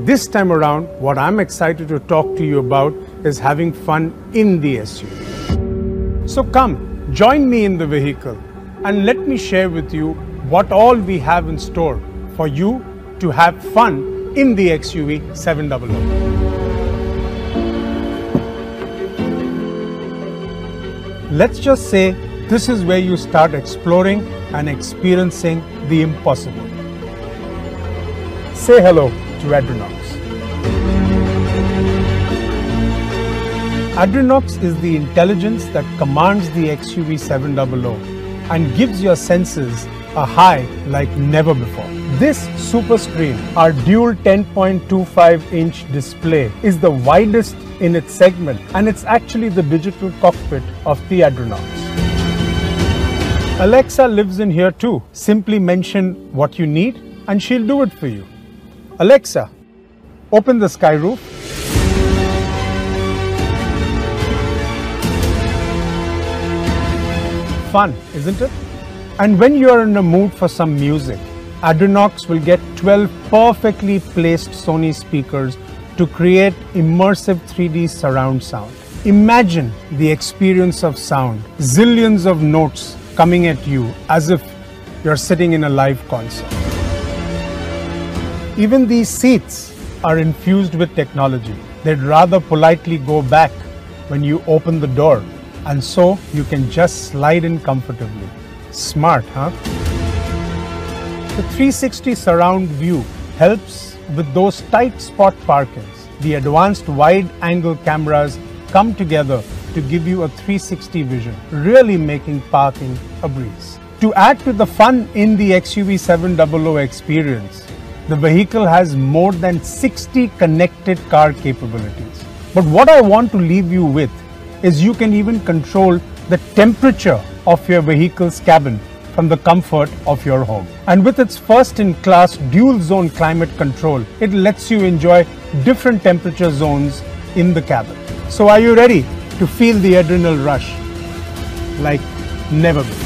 This time around, what I'm excited to talk to you about is having fun in the SUV. So come, join me in the vehicle and let me share with you what all we have in store for you to have fun in the XUV 700. Let's just say this is where you start exploring and experiencing the impossible. Say hello to Adrenox. Adrenox is the intelligence that commands the XUV 700 and gives your senses a high like never before. This super screen, our dual 10.25-inch display, is the widest in its segment, and it's actually the digital cockpit of the Adrenox. Alexa lives in here too. Simply mention what you need and she'll do it for you. Alexa, open the sky roof. Fun, isn't it? And when you're in the mood for some music, Adrenox will get 12 perfectly placed Sony speakers to create immersive 3D surround sound. Imagine the experience of sound, zillions of notes coming at you as if you're sitting in a live concert. Even these seats are infused with technology. They'd rather politely go back when you open the door, and so you can just slide in comfortably. Smart, huh? The 360 surround view helps with those tight spot parkings. The advanced wide-angle cameras come together to give you a 360 vision, really making parking a breeze. To add to the fun in the XUV 700 experience, the vehicle has more than 60 connected car capabilities. But what I want to leave you with is you can even control the temperature of your vehicle's cabin from the comfort of your home. And with its first-in-class dual-zone climate control, it lets you enjoy different temperature zones in the cabin. So are you ready to feel the adrenal rush like never before?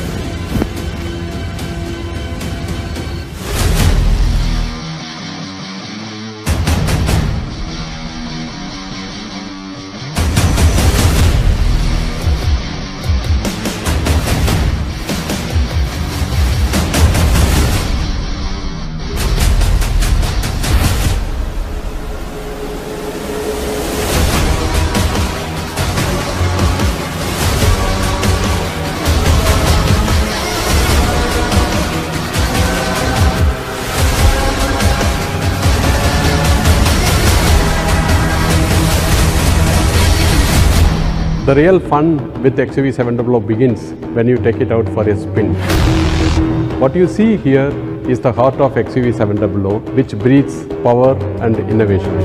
The real fun with XUV 700 begins when you take it out for a spin. What you see here is the heart of XUV 700, which breathes power and innovation.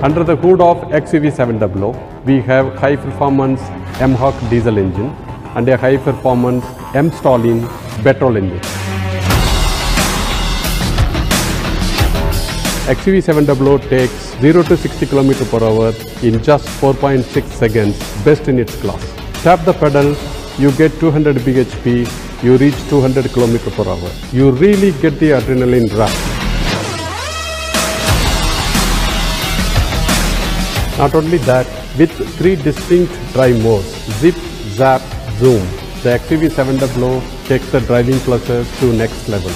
Under the hood of XUV 700, we have high-performance M-Hawk diesel engine and a high-performance M-Stallion petrol engine. XUV 700 takes 0 to 60 km per hour in just 4.6 seconds, best in its class. Tap the pedal, you get 200 bhp, you reach 200 km per hour. You really get the adrenaline rush. Not only that, with 3 distinct drive modes, Zip, Zap, Zoom, the XUV 700 takes the driving pleasure to next level.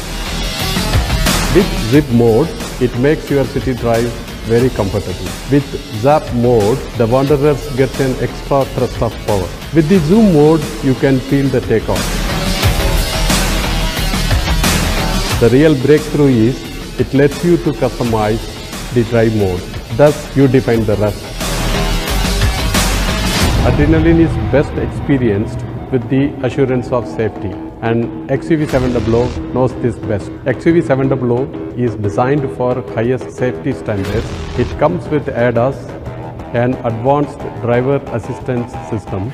With Zip mode, it makes your city drive very comfortable. With Zap mode, the wanderers get an extra thrust of power. With the Zoom mode, you can feel the takeoff. The real breakthrough is, it lets you to customize the drive mode. Thus, you define the rest. Adrenaline is best experienced with the assurance of safety, and XUV 700 knows this best. XUV 700 is designed for highest safety standards. It comes with ADAS, an advanced driver assistance system,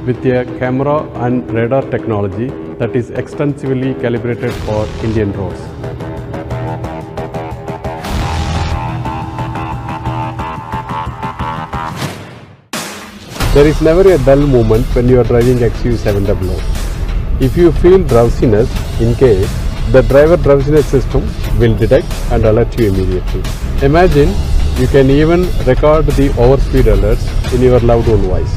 with a camera and radar technology that is extensively calibrated for Indian roads. There is never a dull moment when you are driving XUV 700. If you feel drowsiness, in case, the driver drowsiness system will detect and alert you immediately. Imagine you can even record the overspeed alerts in your loved one voice.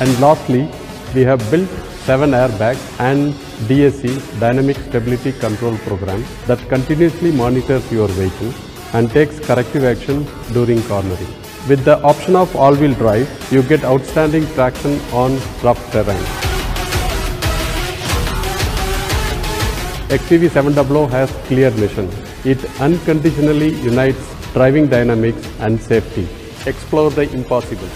And lastly, we have built 7 airbags and DSC Dynamic Stability Control program that continuously monitors your vehicle and takes corrective action during cornering. With the option of all-wheel drive, you get outstanding traction on rough terrain. XUV700 has clear mission. It unconditionally unites driving dynamics and safety. Explore the impossible.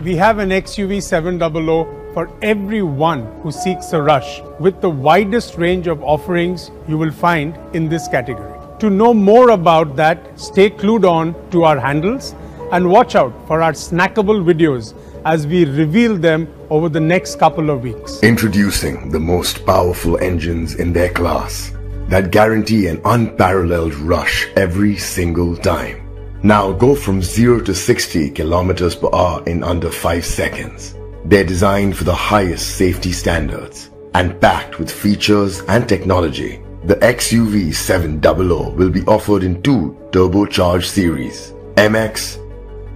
We have an XUV700 for everyone who seeks a rush, with the widest range of offerings you will find in this category. To know more about that, stay glued on to our handles and watch out for our snackable videos as we reveal them over the next couple of weeks. Introducing the most powerful engines in their class that guarantee an unparalleled rush every single time. Now go from 0 to 60 kilometers per hour in under 5 seconds. They're designed for the highest safety standards and packed with features and technology. The XUV700 will be offered in 2 turbocharged series, MX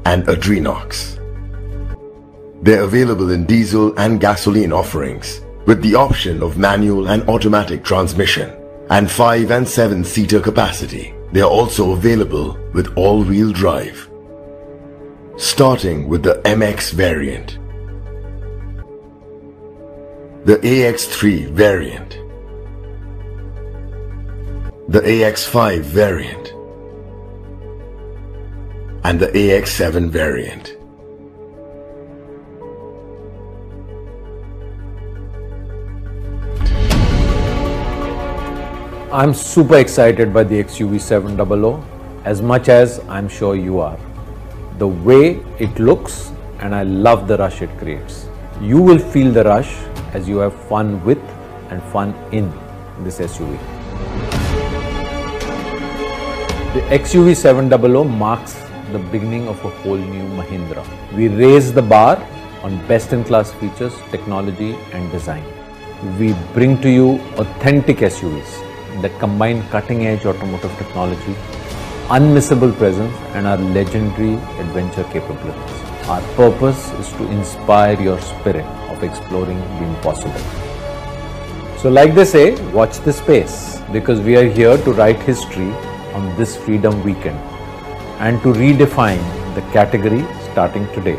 and Adrenox. They're available in diesel and gasoline offerings with the option of manual and automatic transmission and 5 and 7-seater capacity. They are also available with all-wheel drive. Starting with the MX variant, the AX3 variant, the AX5 variant, and the AX7 variant. I'm super excited by the XUV700 as much as I'm sure you are. The way it looks, and I love the rush it creates. You will feel the rush as you have fun with and fun in this SUV. The XUV700 marks the beginning of a whole new Mahindra. We raise the bar on best-in-class features, technology and design. We bring to you authentic SUVs that combine cutting-edge automotive technology, unmissable presence and our legendary adventure capabilities. Our purpose is to inspire your spirit of exploring the impossible. So like they say, watch this space, because we are here to write history on this Freedom Weekend and to redefine the category starting today.